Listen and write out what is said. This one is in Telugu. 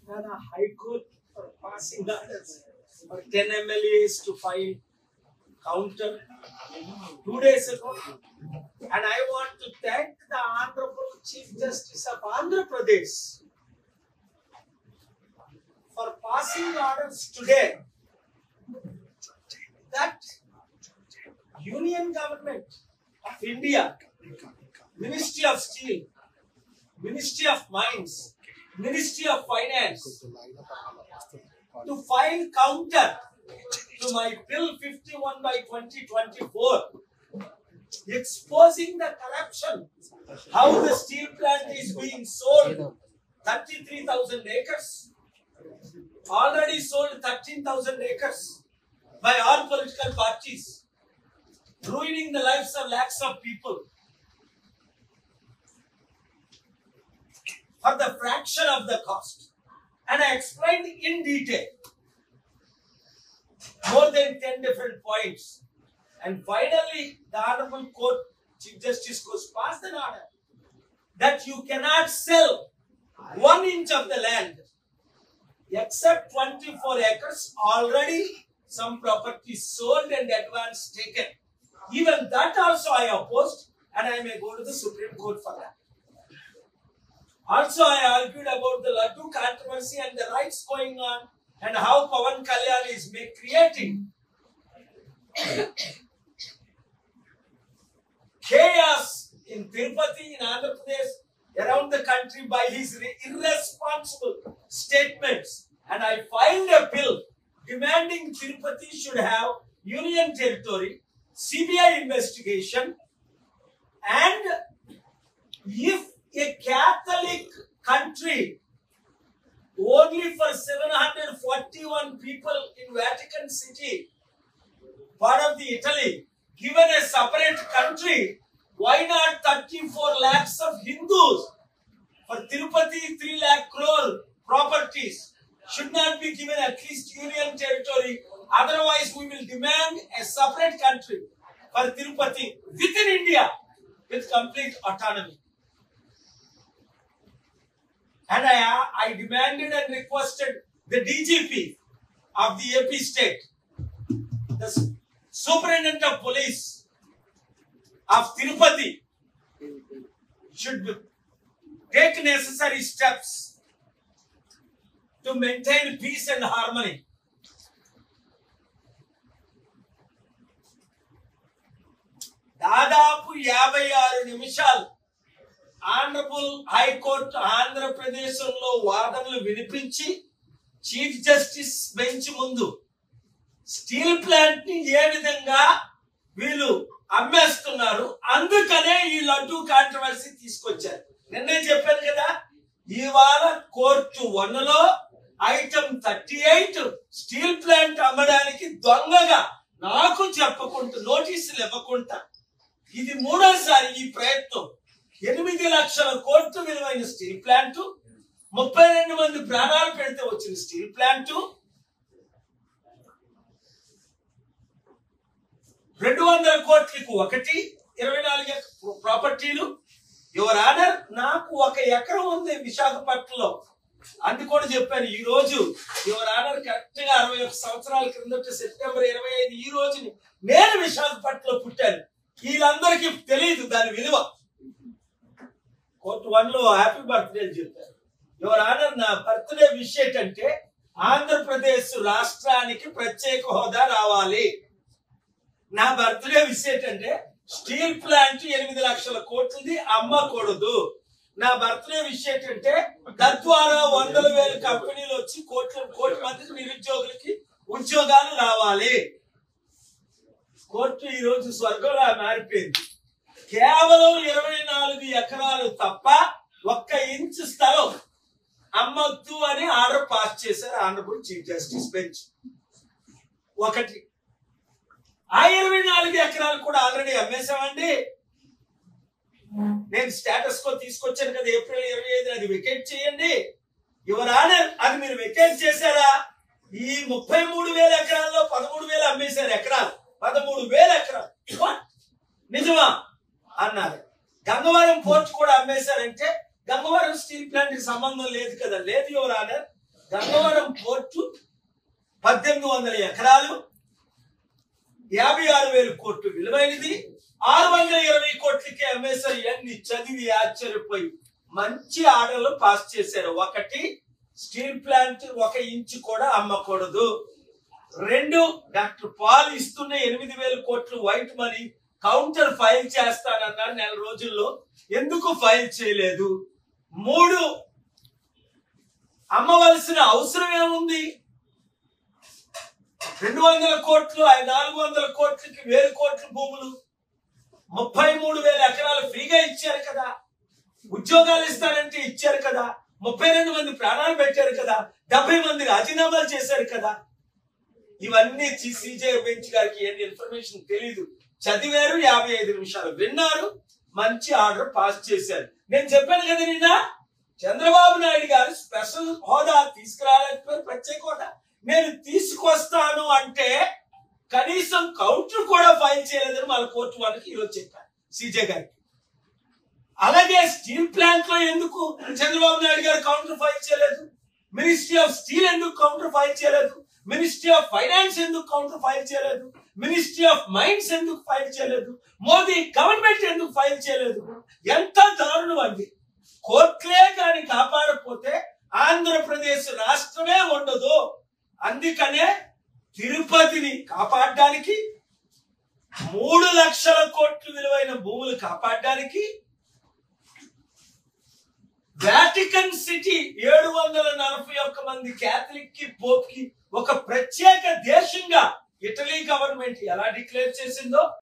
and a High Court for passing orders for 10 MLAs to file counter 2 days ago. And I want to thank the Honorable Chief Justice of Andhra Pradesh for passing orders today that Union Government of India, Ministry of Steel, Ministry of Mines, Ministry of Finance, to file counter to my Bill 51 by 2024, exposing the corruption, how the steel plant is being sold, 33,000 acres, already sold 13,000 acres by all political parties, ruining the lives of lakhs of people for the fraction of the cost. And I explained in detail more than 10 different points. And finally, the Honorable Court, Chief Justice goes past an order that you cannot sell 1 inch of the land except 24 acres, already some property sold and advance taken. Even that also I opposed, and I may go to the Supreme Court for that. Also, I argued about the Laddu controversy and the riots going on and how Pawan Kalyan is creating chaos in Tirupati, in Andhra Pradesh, around the country by his irresponsible statements. And I filed a bill demanding Tirupati should have union territory, CBI investigation, and if a Catholic country only for 741 people in Vatican City, part of the Italy, given a separate country, why not 34 lakhs of Hindus? For Tirupati, 3 lakh crore properties should not be given at least union territory. Otherwise, we will demand a separate country for Tirupati within India with complete autonomy. And I demanded and requested the DGP of the AP state, the Superintendent of Police of Tirupati should take necessary steps to maintain peace and harmony. దాదాపు 56 నిమిషాలు ఆనరబుల్ హైకోర్టు ఆంధ్రప్రదేశ్లో వాదనలు వినిపించి చీఫ్ జస్టిస్ బెంచ్ ముందు స్టీల్ ప్లాంట్ ని ఏ విధంగా వీళ్ళు అమ్మేస్తున్నారు, అందుకనే ఈ లడ్డూ కాంట్రవర్సీ తీసుకొచ్చారు. నిన్నే చెప్పాను కదా, ఇవాళ కోర్టు 1లో ఐటమ్ 38 స్టీల్ ప్లాంట్ అమ్మడానికి దొంగగా నాకు చెప్పకుండా నోటీసులు ఇవ్వకుండా, ఇది 3వసారి ఈ ప్రయత్నం. 8 లక్షల కోట్ల విలువైన స్టీల్ ప్లాంట్, 32 మంది ప్రాణాలు పెడితే వచ్చిన స్టీల్ ప్లాంట్, 200 కోట్లకు ఒకటి, 24 ప్రాపర్టీలు. యువర్ ఆనర్, నాకు 1 ఎకరం ఉంది విశాఖపట్నంలో. అందుకని చెప్పాను, ఈ రోజు యువర్ ఆనర్ కరెక్ట్ గా 61 సంవత్సరాల క్రిందట సెప్టెంబర్ 25 ఈ రోజుని నేను విశాఖపట్నంలో పుట్టాను. వీళ్ళందరికీ తెలియదు దాని విలువ. కోర్టు 1లో హ్యాపీ బర్త్డే అని చెప్పారు. యువర్ ఆనర్, నా బర్త్డే విష్ ఏంటంటే ఆంధ్రప్రదేశ్ రాష్ట్రానికి ప్రత్యేక హోదా రావాలి. నా బర్త్డే విష్ ఏంటంటే స్టీల్ ప్లాంట్ 8 లక్షల కోట్లది అమ్మకూడదు. నా బర్త్డే విష్ ఏంటంటే తద్వారా 100,000 కంపెనీలు వచ్చి కోటి మందికి నిరుద్యోగులకి ఉద్యోగాలు రావాలి. కోర్టు ఈ రోజు స్వర్గంలా మారిపోయింది. కేవలం 24 ఎకరాలు తప్ప 1 ఇంచు స్థలం అమ్మొద్దు అని ఆర్డర్ పాస్ చేశారు ఆనరబుల్ చీఫ్ జస్టిస్ బెంచ్. ఒకటి, ఆ 24 ఎకరాలు కూడా ఆల్రెడీ అమ్మేశామండి. నేను స్టేటస్ కో తీసుకొచ్చాను కదా ఏప్రిల్ 25, అది వెకేట్ చేయండి. యువర్ ఆనర్, అది మీరు వెకేట్ చేశారా? ఈ 33,000 ఎకరాల్లో 13,000 అమ్మేశారు. ఎకరాలు 13,000 ఎకరాలు నిజమా అన్నారు. గంగవరం పోర్ట్ కూడా అమ్మేశారంటే గంగవరం స్టీల్ ప్లాంట్ కి సంబంధం లేదు కదా. లేదు యువర్ ఆనర్, గంగవరం పోర్టు 1800 ఎకరాలు, 56,000 కోట్లు విలువైనది. 620 కోట్లకి అమ్మేశారు. ఇవన్నీ చదివి ఆశ్చర్యపోయి మంచి ఆర్డర్లు పాస్ చేశారు. ఒకటి, స్టీల్ ప్లాంట్ 1 ఇంచు కూడా అమ్మకూడదు. 2, డాక్టర్ పాల్ ఇస్తున్న 8,000 కోట్లు వైట్ మనీ కౌంటర్ ఫైల్ చేస్తానన్నారు. 4 రోజుల్లో ఎందుకు ఫైల్ చేయలేదు? 3, అమ్మవలసిన అవసరం ఏముంది? 200 కోట్లు, 400 కోట్లకి 1000 కోట్ల భూములు, 33,000 ఎకరాలు ఫ్రీగా ఇచ్చారు కదా. ఉద్యోగాలు ఇస్తారంటే ఇచ్చారు కదా. 32 మంది ప్రాణాలు పెట్టారు కదా. 70 మంది రాజీనామాలు చేశారు కదా. ఇవన్నీ సిజే బెంచ్ గారికి ఏం ఇన్ఫర్మేషన్ తెలీదు. చదివారు, 55 నిమిషాలు విన్నారు, మంచి ఆర్డర్ పాస్ చేశారు. నేను చెప్పాను కదా నిన్న, చంద్రబాబు నాయుడు గారు స్పెషల్ హోదా తీసుకురాలేకపోయారు, ప్రత్యేక హోదా. నేను తీసుకొస్తాను అంటే కనీసం కౌంటర్ కూడా ఫైల్ చేయలేదని మన కోర్టు వాళ్ళకి ఈరోజు చెప్పారు సిజే గారికి. అలాగే స్టీల్ ప్లాంట్ లో ఎందుకు చంద్రబాబు నాయుడు గారు కౌంటర్ ఫైల్ చేయలేదు? మినిస్ట్రీ ఆఫ్ స్టీల్ ఎందుకు కౌంటర్ ఫైల్ చేయలేదు? మినిస్ట్రీ ఆఫ్ ఫైనాన్స్ ఎందుకు కౌంటర్ ఫైల్ చేయలేదు? మినిస్ట్రీ ఆఫ్ మైన్స్ ఎందుకు ఫైల్ చేయలేదు? మోదీ గవర్నమెంట్ ఎందుకు ఫైల్ చేయలేదు? ఎంత దారుణం అండి. కోర్టులే కానీ కాపాడకపోతే ఆంధ్రప్రదేశ్ రాష్ట్రమే ఉండదు. అందుకనే తిరుపతిని కాపాడడానికి, 3 లక్షల కోట్లు విలువైన భూములు కాపాడడానికి, వాటికన్ సిటీ 741 మంది క్యాథలిక్ కి పోప్ కి ఒక ప్రత్యేక దేశంగా ఇటలీ గవర్నమెంట్ ఎలా డిక్లేర్ చేసిందో